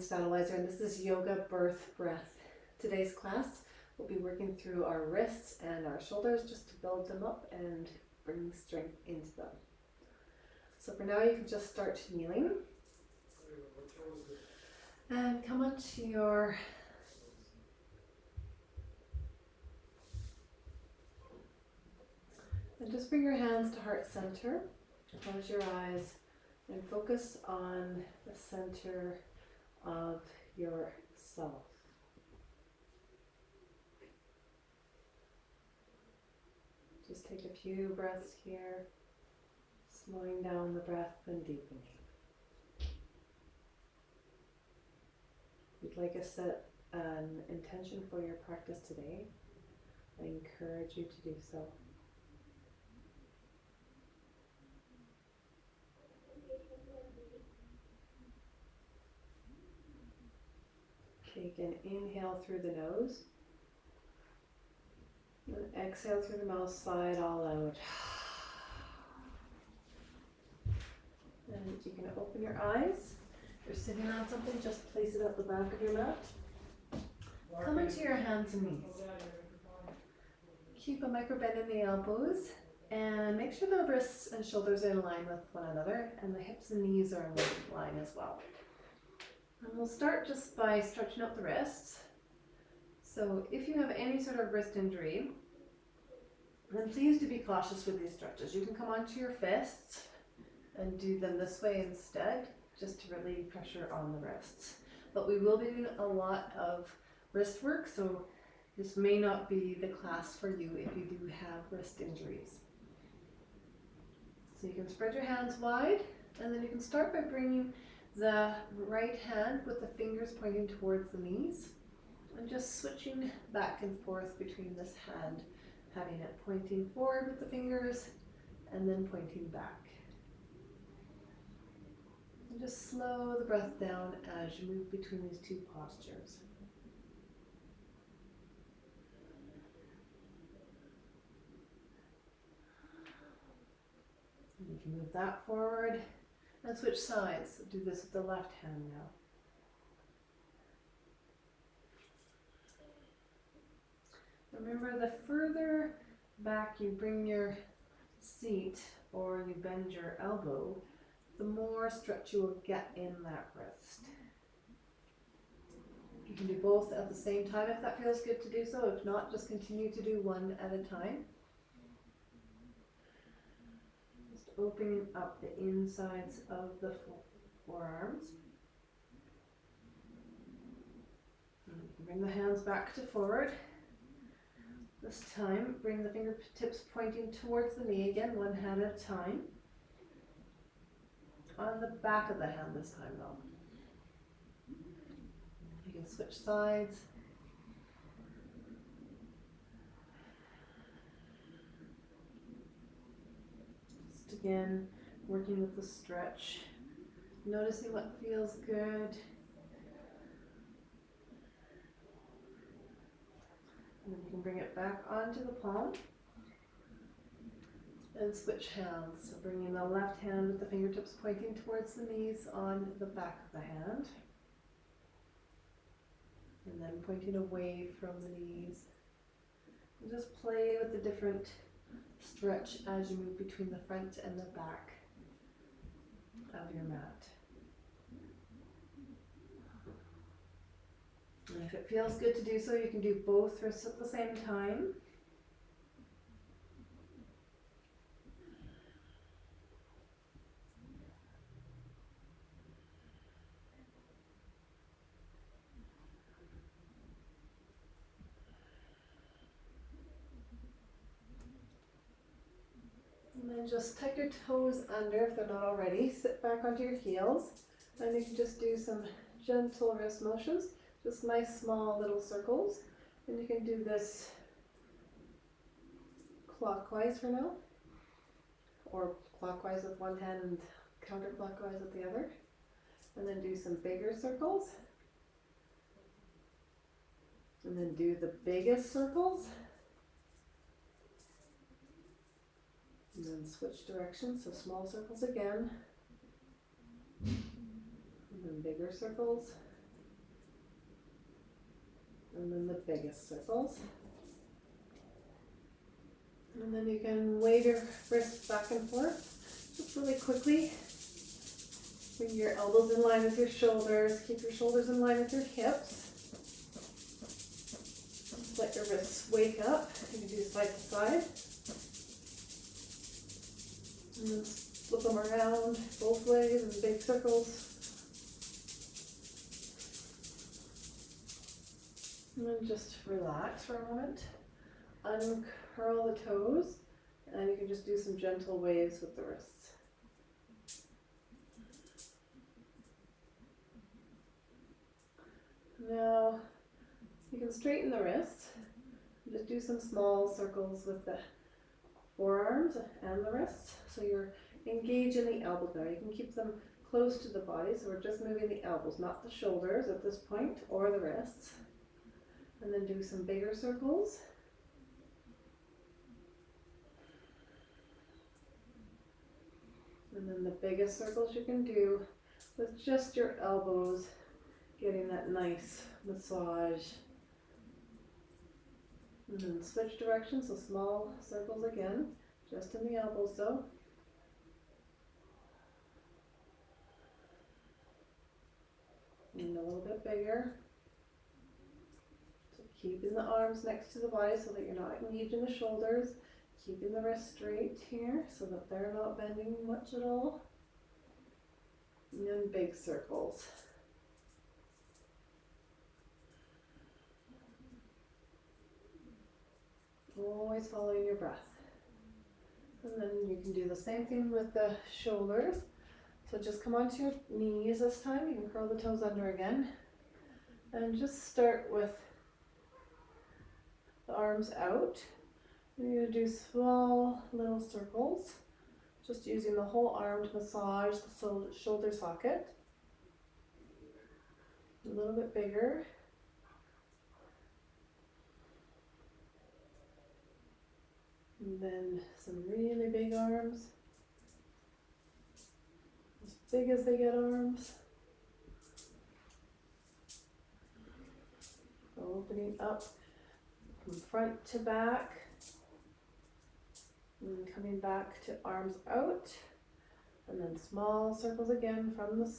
Stabilizer, and this is Yoga Birth Breath. Today's class we'll be working through our wrists and our shoulders just to build them up and bring strength into them. So for now you can just start kneeling and come onto your and just bring your hands to heart center. Close your eyes and focus on the center of yourself. Just take a few breaths here, slowing down the breath and deepening. If you'd like to set an intention for your practice today, I encourage you to do so. Take an inhale through the nose, and exhale through the mouth, sigh it all out. And you can open your eyes. If you're sitting on something, just place it at the back of your mat. Come into your hands and knees. Keep a micro bend in the elbows and make sure the wrists and shoulders are in line with one another and the hips and knees are in line as well. And we'll start just by stretching out the wrists. So if you have any sort of wrist injury, then please do be cautious with these stretches. You can come onto your fists and do them this way instead, just to relieve pressure on the wrists. But we will be doing a lot of wrist work, so this may not be the class for you if you do have wrist injuries. So you can spread your hands wide, and then you can start by bringing the right hand with the fingers pointing towards the knees and just switching back and forth between this hand, having it pointing forward with the fingers and then pointing back. And just slow the breath down as you move between these two postures. And you can move that forward and switch sides. So do this with the left hand now. Remember, the further back you bring your seat or you bend your elbow, the more stretch you will get in that wrist. You can do both at the same time if that feels good to do so. If not, just continue to do one at a time. Just opening up the insides of the forearms. And you can bring the hands back to forward. This time, bring the fingertips pointing towards the knee again, one hand at a time. On the back of the hand this time though. You can switch sides. Just again, working with the stretch. Noticing what feels good. And then you can bring it back onto the palm and switch hands. So bringing the left hand with the fingertips pointing towards the knees on the back of the hand. And then pointing away from the knees. And just play with the different stretch as you move between the front and the back of your mat. And if it feels good to do so, you can do both wrists at the same time. And then just tuck your toes under if they're not already. Sit back onto your heels. And you can just do some gentle wrist motions. Just nice small little circles. And you can do this clockwise for now. Or clockwise with one hand and counterclockwise with the other. And then do some bigger circles. And then do the biggest circles. And then switch directions, so small circles again. And then bigger circles. biggest circles. And then you can wave your wrists back and forth just really quickly. Bring your elbows in line with your shoulders. Keep your shoulders in line with your hips. Just let your wrists wake up. You can do side to side. And then flip them around both ways in big circles. And then just relax for a moment. Uncurl the toes. And you can just do some gentle waves with the wrists. Now, you can straighten the wrists. Just do some small circles with the forearms and the wrists. So you're engaged in the elbows now. You can keep them close to the body. So we're just moving the elbows, not the shoulders at this point, or the wrists. And then do some bigger circles. And then the biggest circles you can do with just your elbows, getting that nice massage. And then switch directions, so small circles again, just in the elbows though. And a little bit bigger. So keeping the arms next to the body so that you're not engaged in the shoulders. Keeping the wrists straight here so that they're not bending much at all. And then big circles. Always following your breath. And then you can do the same thing with the shoulders. So just come onto your knees this time. You can curl the toes under again. And just start with the arms out. You're going to do small little circles, just using the whole arm to massage the shoulder socket. A little bit bigger. And then some really big arms. As big as they get arms. Opening up from front to back. And coming back to arms out. And then small circles again from the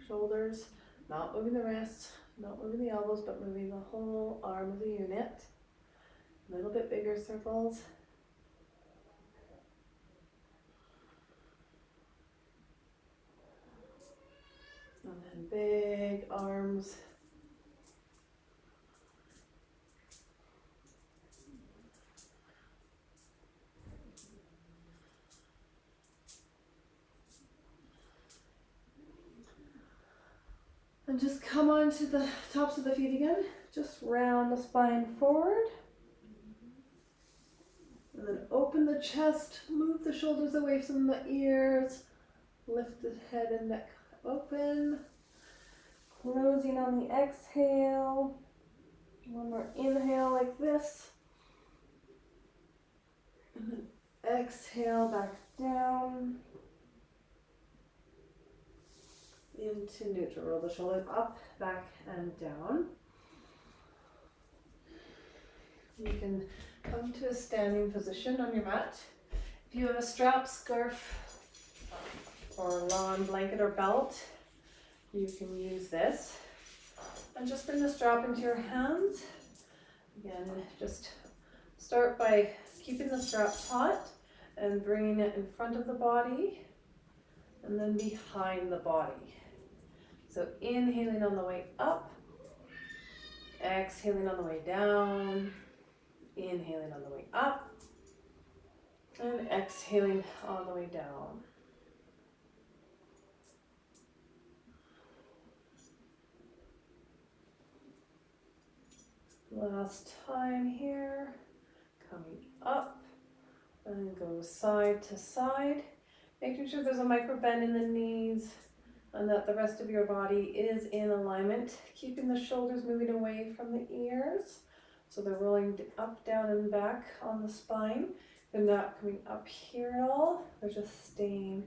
shoulders. Not moving the wrists, not moving the elbows, but moving the whole arm of the unit. A little bit bigger circles. And then big arms. And just come onto the tops of the feet again. Just round the spine forward. And then open the chest, move the shoulders away from the ears. Lift the head and neck open. Closing on the exhale. One more inhale like this. And then exhale back down. Into neutral. Roll the shoulders up, back, and down. You can come to a standing position on your mat. If you have a strap, scarf, or lawn blanket or belt, you can use this. And just bring the strap into your hands. Again, just start by keeping the strap taut and bringing it in front of the body and then behind the body. So inhaling on the way up, exhaling on the way down, inhaling on the way up, and exhaling on the way down. Last time here, coming up, and go side to side, making sure there's a micro bend in the knees, and that the rest of your body is in alignment, keeping the shoulders moving away from the ears. So they're rolling up, down, and back on the spine. They're not coming up here at all. They're just staying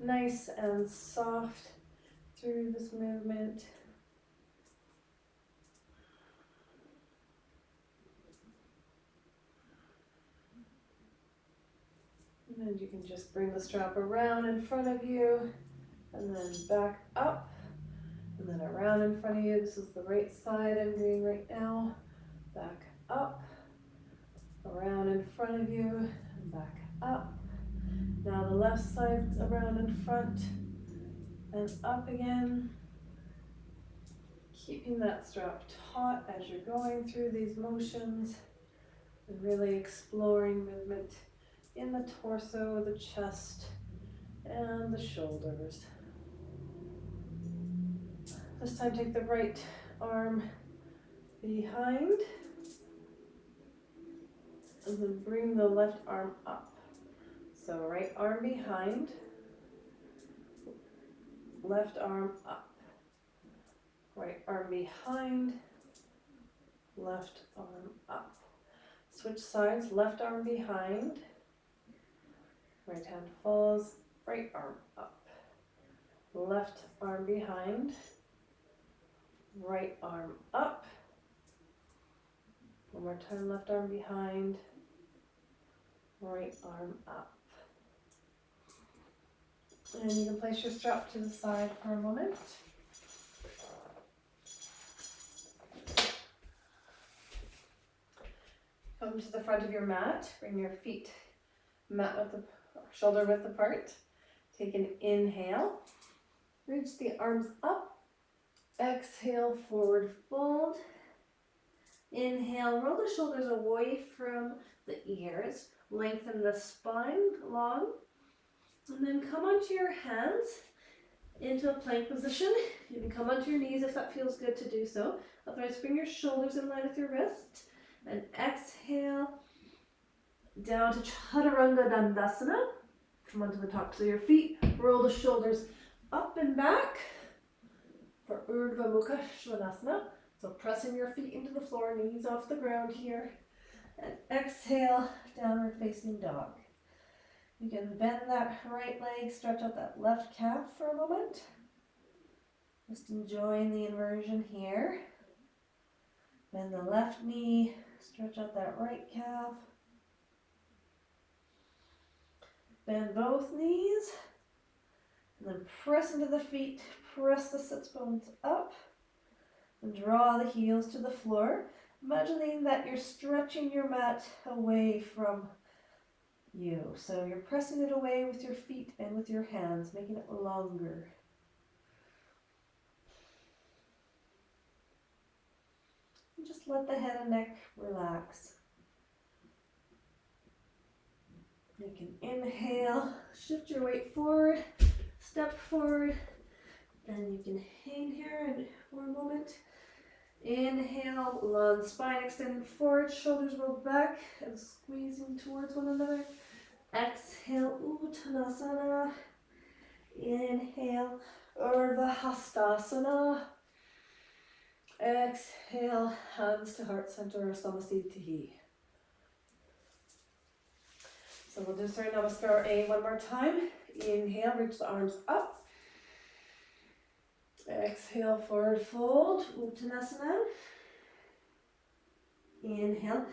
nice and soft through this movement. And you can just bring the strap around in front of you and then back up and then around in front of you. This is the right side I'm doing right now. Back up, around in front of you and back up. Now the left side around in front and up again. Keeping that strap taut as you're going through these motions and really exploring movement in the torso, the chest, and the shoulders. This time take the right arm behind and then bring the left arm up. So right arm behind, left arm up. Right arm behind, left arm up. Switch sides, left arm behind, right hand falls, right arm up. Left arm behind, right arm up. One more time, left arm behind, right arm up. And you can place your strap to the side for a moment. Come to the front of your mat, bring your feet mat width, shoulder width apart. Take an inhale, reach the arms up. Exhale, forward fold. Inhale, roll the shoulders away from the ears. Lengthen the spine long. And then come onto your hands into a plank position. You can come onto your knees if that feels good to do so. Otherwise, bring your shoulders in line with your wrist. And exhale, down to Chaturanga Dandasana. Come onto the tops of your feet. Roll the shoulders up and back for Urdhva Mukha Svanasana. So pressing your feet into the floor, knees off the ground here. And exhale, downward facing dog. You can bend that right leg, stretch out that left calf for a moment. Just enjoying the inversion here. Bend the left knee, stretch out that right calf. Bend both knees. And then press into the feet, press the sits bones up. And draw the heels to the floor, imagining that you're stretching your mat away from you. So you're pressing it away with your feet and with your hands, making it longer. And just let the head and neck relax. You can inhale, shift your weight forward, step forward, and you can hang here for a moment. Inhale, long spine extending forward, shoulders rolled back and squeezing towards one another. Exhale, Uttanasana. Inhale, Urdhva Hastasana. Exhale, hands to heart center or Samasthiti. So we'll do Surya Namaskar A one more time. Inhale, reach the arms up. Exhale, forward fold, Uttanasana. Inhale,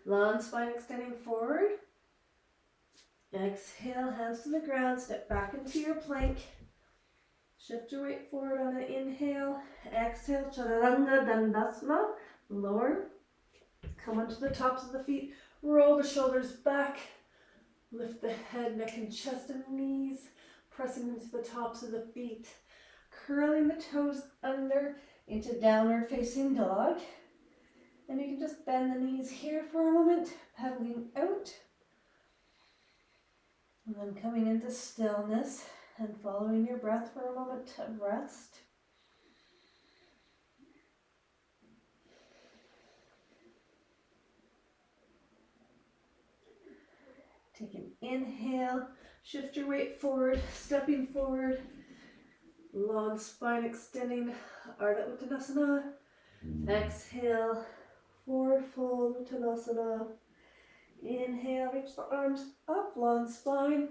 long spine extending forward. Exhale, hands to the ground, step back into your plank. Shift your weight forward on an inhale. Exhale, Chaturanga Dandasana, lower. Come onto the tops of the feet, roll the shoulders back. Lift the head, neck and chest and knees, pressing into the tops of the feet. Curling the toes under into downward facing dog. And you can just bend the knees here for a moment, pedaling out. And then coming into stillness and following your breath for a moment of rest. Take an inhale, shift your weight forward, stepping forward. Long spine extending, Ardha Uttanasana. Exhale, forward fold, Uttanasana. Inhale, reach the arms up, long spine.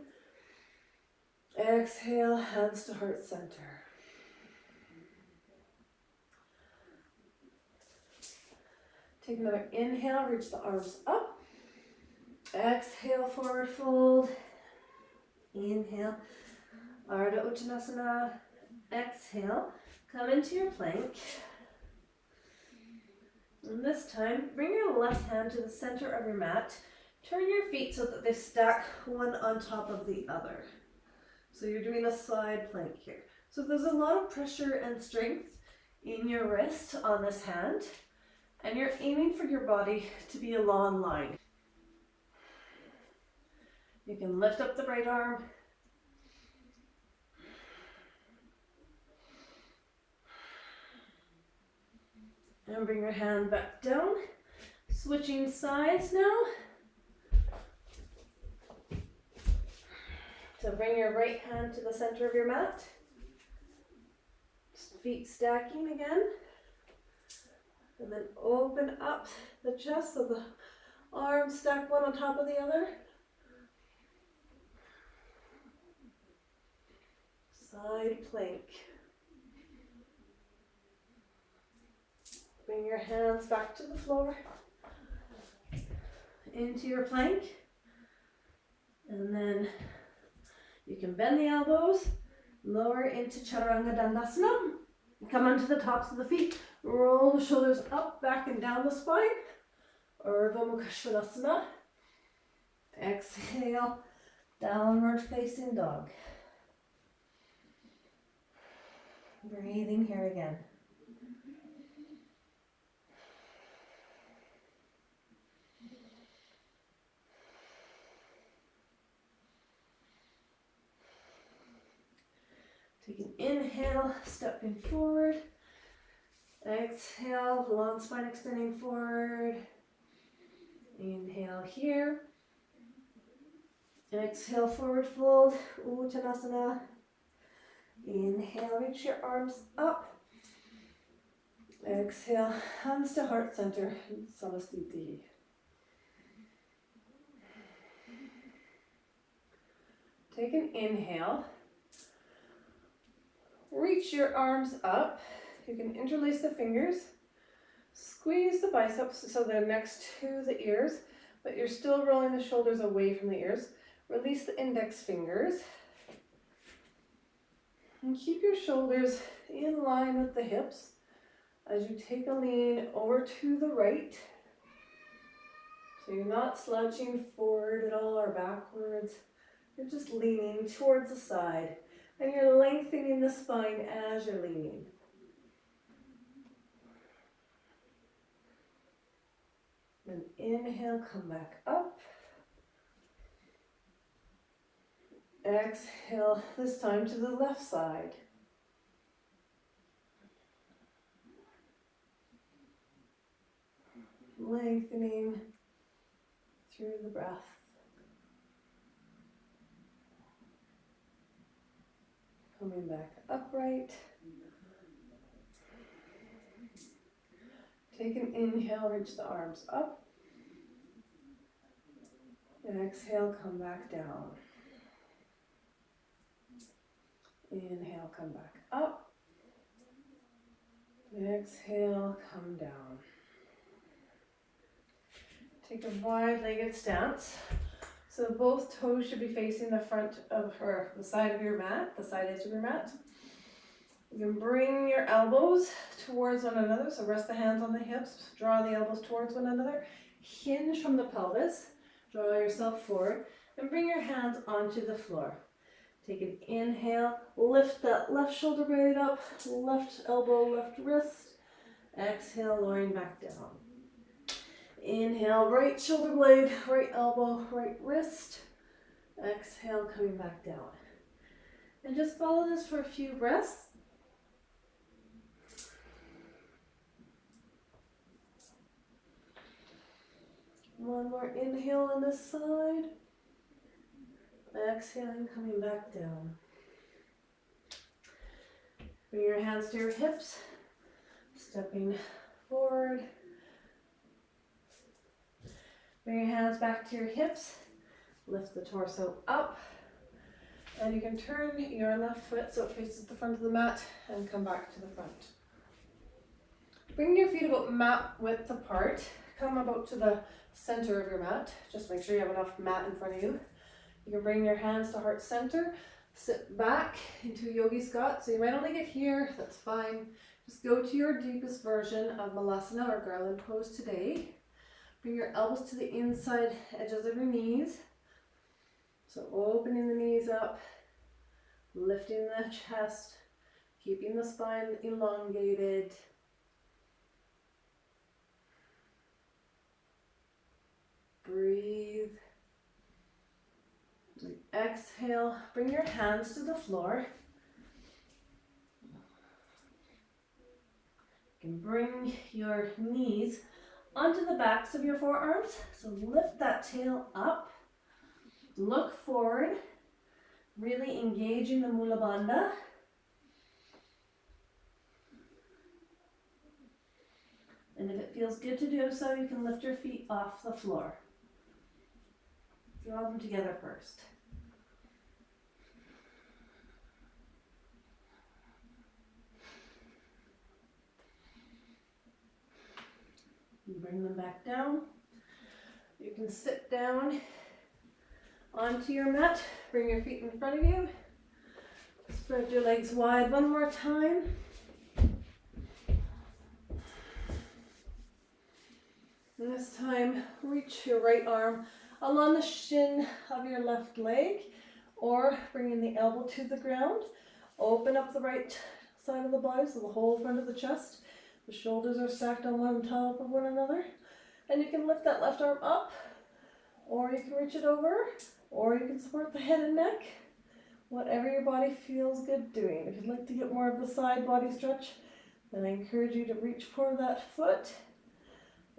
Exhale, hands to heart center. Take another inhale, reach the arms up. Exhale, forward fold. Inhale, Ardha Uttanasana. Exhale, come into your plank. And this time, bring your left hand to the center of your mat. Turn your feet so that they stack one on top of the other. So you're doing a side plank here. So if there's a lot of pressure and strength in your wrist on this hand, and you're aiming for your body to be a long line. You can lift up the right arm. And bring your hand back down. Switching sides now. So bring your right hand to the center of your mat. Feet stacking again. And then open up the chest so the arms stack one on top of the other. Side plank. Bring your hands back to the floor. Into your plank. And then you can bend the elbows, lower into Chaturanga Dandasana. Come onto the tops of the feet. Roll the shoulders up, back, and down the spine. Urdhva Mukha Svanasana. Exhale, downward facing dog. Breathing here again. Take an inhale, stepping forward. Exhale, long spine extending forward. Inhale here. Exhale, forward fold, Uttanasana. Inhale, reach your arms up. Exhale, hands to heart center, Samastiti. Take an inhale. Reach your arms up. You can interlace the fingers. Squeeze the biceps so they're next to the ears, but you're still rolling the shoulders away from the ears. Release the index fingers. And keep your shoulders in line with the hips as you take a lean over to the right. So you're not slouching forward at all or backwards. You're just leaning towards the side. And you're lengthening the spine as you're leaning. And inhale, come back up. Exhale, this time to the left side. Lengthening through the breath. Coming back upright. Take an inhale, reach the arms up. And exhale, come back down. Inhale, come back up. Exhale, come down. Take a wide-legged stance. So both toes should be facing the front of, or the side of your mat, the side edge of your mat. You can bring your elbows towards one another, so rest the hands on the hips, draw the elbows towards one another, hinge from the pelvis, draw yourself forward, and bring your hands onto the floor. Take an inhale, lift that left shoulder blade up, left elbow, left wrist. Exhale, lowering back down. Inhale, right shoulder blade, right elbow, right wrist. Exhale, coming back down. And just follow this for a few breaths. One more inhale on this side. Exhaling, coming back down. Bring your hands to your hips, stepping forward. Bring your hands back to your hips, lift the torso up, and you can turn your left foot so it faces the front of the mat and come back to the front. Bring your feet about mat width apart. Come about to the center of your mat. Just make sure you have enough mat in front of you. You can bring your hands to heart center, sit back into Yogi Scott. So you might only get here, that's fine. Just go to your deepest version of Malasana or Garland pose today. Bring your elbows to the inside edges of your knees. So opening the knees up, lifting the chest, keeping the spine elongated. Breathe. Exhale, bring your hands to the floor. You can bring your knees onto the backs of your forearms. So lift that tail up. Look forward. Really engaging the Mula Bandha. And if it feels good to do so, you can lift your feet off the floor. Draw them together first. You bring them back down. You can sit down onto your mat. Bring your feet in front of you. Spread your legs wide one more time. And this time, reach your right arm along the shin of your left leg, or bringing the elbow to the ground. Open up the right side of the body, so the whole front of the chest. The shoulders are stacked on one top of one another. And you can lift that left arm up, or you can reach it over, or you can support the head and neck. Whatever your body feels good doing. If you'd like to get more of the side body stretch, then I encourage you to reach for that foot.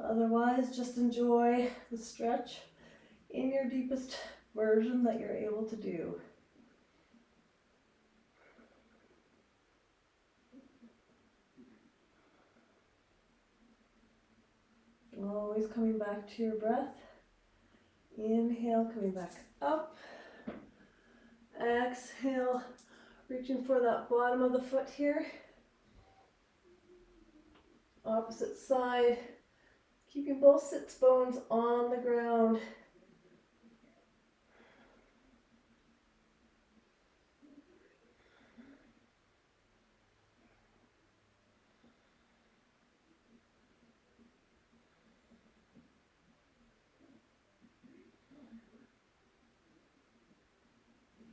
Otherwise, just enjoy the stretch in your deepest version that you're able to do. Always coming back to your breath. Inhale, coming back up. Exhale, reaching for that bottom of the foot here. Opposite side. Keeping both sits bones on the ground.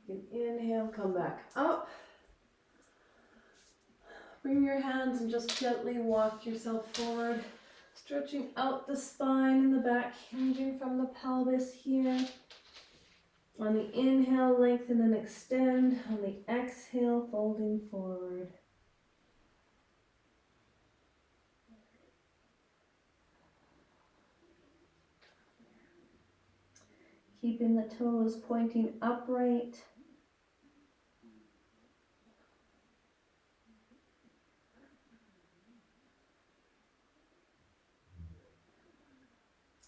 You can inhale, come back up. Bring your hands and just gently walk yourself forward. Stretching out the spine and the back, hinging from the pelvis here. On the inhale, lengthen and extend. On the exhale, folding forward. Keeping the toes pointing upright.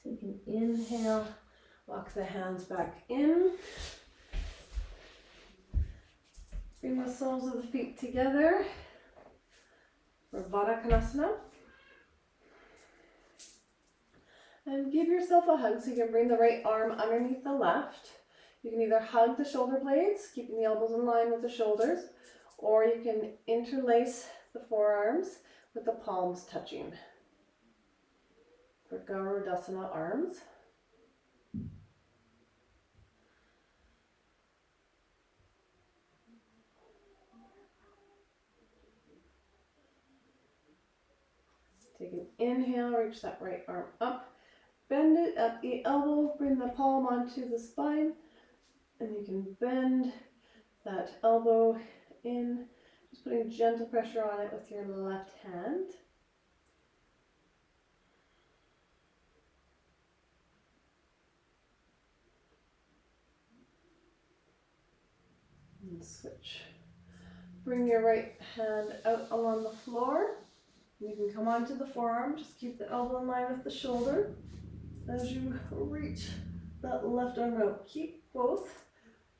So you can inhale, walk the hands back in. Bring the soles of the feet together for Baddha Konasana. And give yourself a hug, so you can bring the right arm underneath the left. You can either hug the shoulder blades, keeping the elbows in line with the shoulders, or you can interlace the forearms with the palms touching. For Garudasana arms. Take an inhale, reach that right arm up. Bend it at the elbow, bring the palm onto the spine, and you can bend that elbow in, just putting gentle pressure on it with your left hand. And switch. Bring your right hand out along the floor. You can come onto the forearm, just keep the elbow in line with the shoulder. As you reach that left arm out, keep both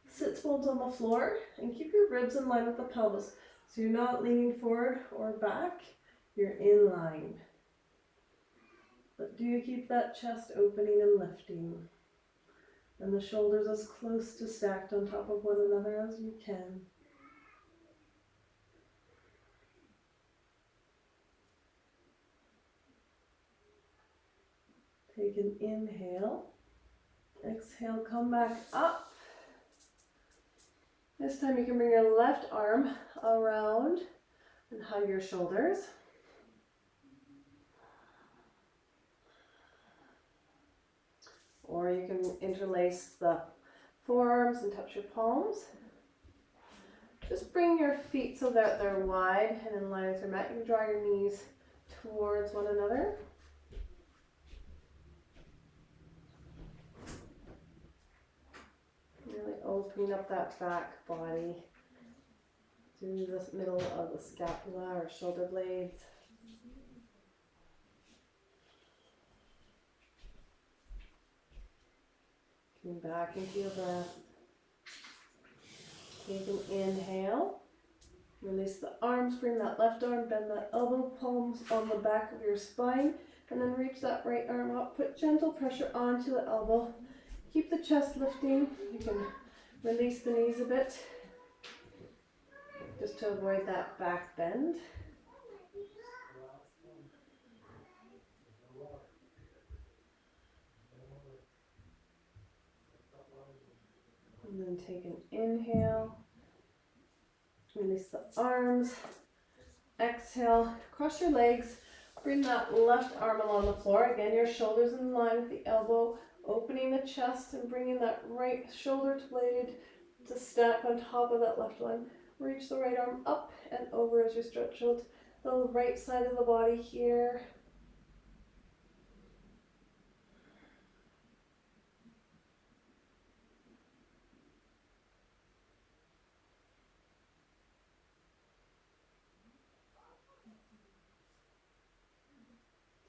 sits bones on the floor and keep your ribs in line with the pelvis. So you're not leaning forward or back, you're in line. But do keep that chest opening and lifting. And the shoulders as close to stacked on top of one another as you can. Take an inhale. Exhale, come back up. This time you can bring your left arm around and hug your shoulders. Or you can interlace the forearms and touch your palms. Just bring your feet so that they're wide and in line with your mat. You can draw your knees towards one another. Really opening up that back body through the middle of the scapula or shoulder blades. Coming back into your breath. Take an inhale. Release the arms, bring that left arm, bend that elbow, palms on the back of your spine, and then reach that right arm up. Put gentle pressure onto the elbow. Keep the chest lifting. You can release the knees a bit, just to avoid that back bend. And then take an inhale. Release the arms. Exhale, cross your legs. Bring that left arm along the floor. Again, your shoulders in line with the elbow. Opening the chest and bringing that right shoulder blade to stack on top of that left one. Reach the right arm up and over as you stretch out the right side of the body here.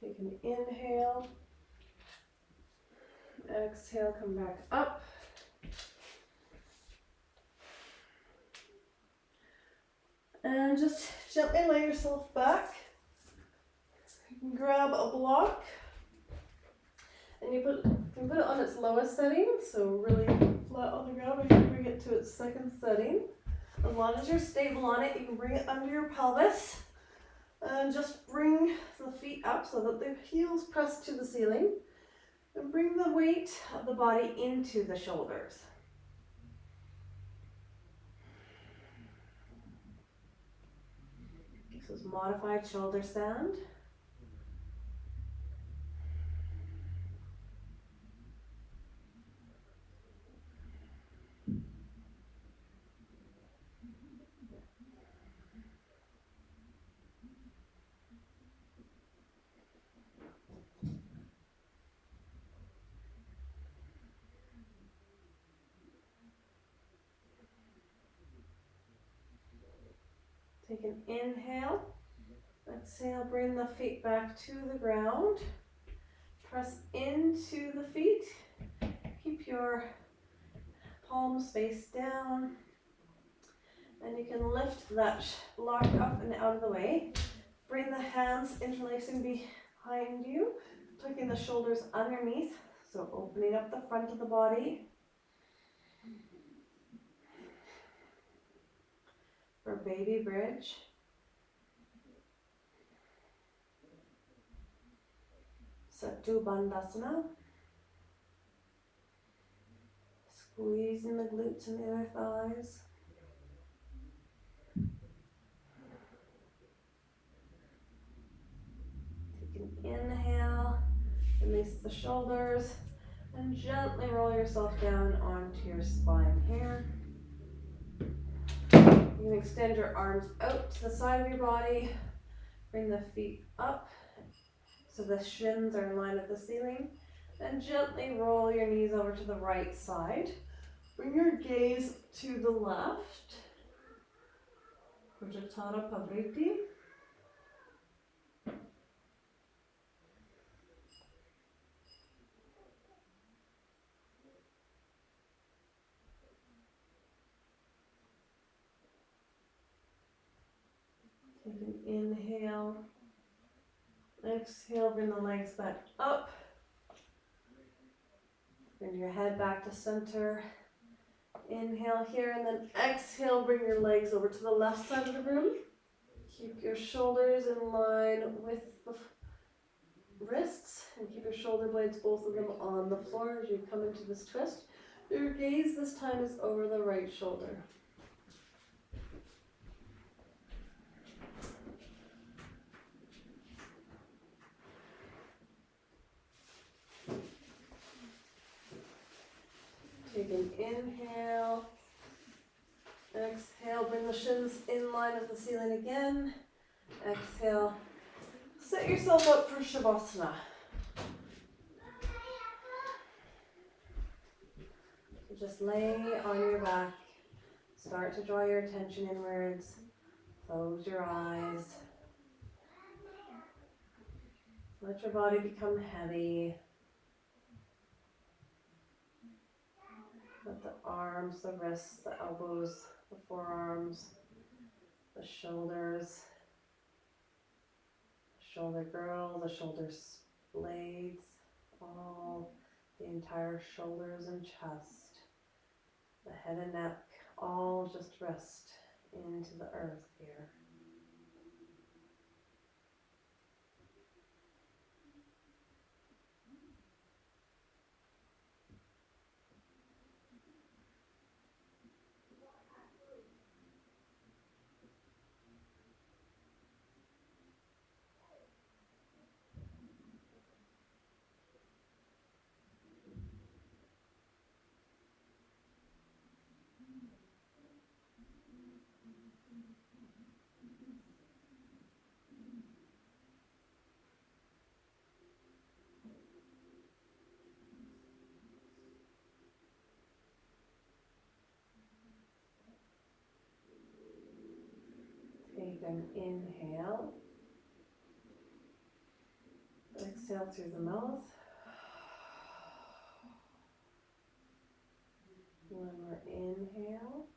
Take an inhale. Exhale, come back up. And just gently lay yourself back. You can grab a block and you can put it on its lowest setting, so really flat on the ground before you bring it to its second setting. As long as you're stable on it, you can bring it under your pelvis and just bring the feet up so that the heels press to the ceiling and bring the weight of the body into the shoulders. This is modified shoulder stand. Take an inhale. Exhale, bring the feet back to the ground. Press into the feet. Keep your palms face down. And you can lift that block up and out of the way. Bring the hands interlacing behind you, tucking the shoulders underneath. So opening up the front of the body. For baby bridge. Setu Bandhasana. Squeezing the glutes and the inner thighs. Take an inhale, release the shoulders, and gently roll yourself down onto your spine here. You can extend your arms out to the side of your body. Bring the feet up so the shins are in line with the ceiling. And gently roll your knees over to the right side. Bring your gaze to the left. Ujjattara Pavriti. Take an inhale. Exhale, bring the legs back up. Bring Bend your head back to center. Inhale here and then exhale, bring your legs over to the left side of the room. Keep your shoulders in line with the wrists and keep your shoulder blades, both of them on the floor as you come into this twist. Your gaze this time is over the right shoulder. Take an inhale. Exhale, bring the shins in line with the ceiling again. Exhale. Set yourself up for Shavasana. So just lay on your back. Start to draw your attention inwards. Close your eyes. Let your body become heavy. Let the arms, the wrists, the elbows, the forearms, the shoulders, the shoulder girdle, the shoulder blades, all the entire shoulders and chest, the head and neck, all just rest into the earth here. Take an inhale. Exhale through the mouth. One more inhale.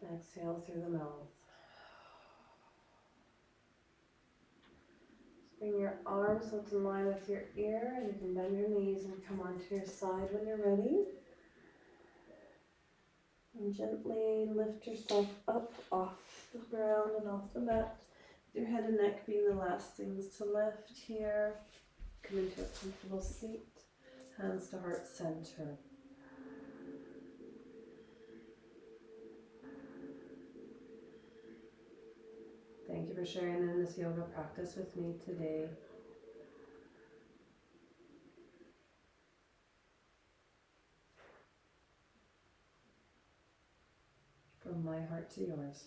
Exhale through the mouth. Just bring your arms so it's in line with your ear, and you can bend your knees and come onto your side when you're ready. And gently lift yourself up off the ground and off the mat. Your head and neck being the last things to lift here. Come into a comfortable seat. Hands to heart center. Thank you for sharing in this yoga practice with me today. From my heart to yours.